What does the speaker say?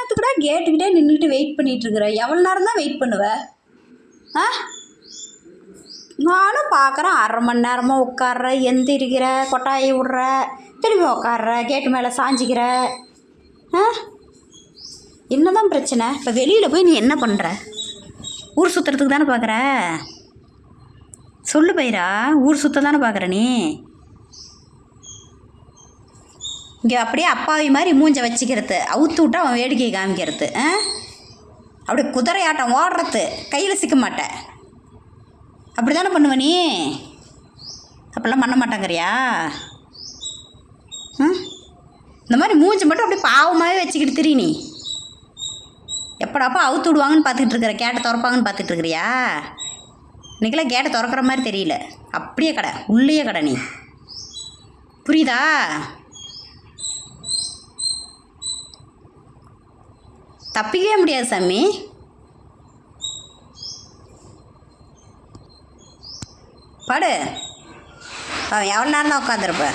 நேரத்துக்குடா கேட்டுக்கிட்டே நின்றுட்டு வெயிட் பண்ணிகிட்ருக்குற? எவ்வளோ நேரம் தான் வெயிட் பண்ணுவ? ஆ, நானும் பார்க்குறேன். அரை மணி நேரமாக உட்கார்ற, எந்திரிக்கிற, கொட்டாயை விட்ற, திரும்பி உட்கார்ற, கேட்டு மேலே சாஞ்சிக்கிற. ஆ, என்ன தான் பிரச்சனை? இப்போ வெளியில் போய் நீ என்ன பண்ணுற? ஊர் சுற்றுறதுக்கு தானே பார்க்குற? சொல்லு பயிரா, ஊர் சுற்ற தானே பார்க்குற நீ? இங்கே அப்படியே அப்பாவி மாதிரி மூஞ்ச வச்சுக்கிறது, அவுத்து விட்டா அவன் வேடிக்கை காமிக்கிறது, அப்படியே குதிரையாட்டம் ஓடுறது, கையில் சிக்க மாட்டேன். அப்படி தானே பண்ணுவ நீ? அப்படிலாம் பண்ண மாட்டேங்கிறியா? இந்த மாதிரி மூஞ்சி மட்டும் அப்படியே பாவமாகவே வச்சுக்கிட்டு திரி. நீ எப்படாப்பா அவுத்து விடுவாங்கன்னு பார்த்துக்கிட்டு இருக்கிற, கேட்டை திறப்பாங்கன்னு பார்த்துட்டு இருக்கிறியா? இன்றைக்கெல்லாம் கேட்டை திறக்கிற மாதிரி தெரியல, அப்படியே கடை, உள்ளேயே கடை. நீ புரியுதா? தப்பிக்கவே முடியாது சாமி. படு. எவ்வளோ நேரம் தான் உட்காந்துருப்ப?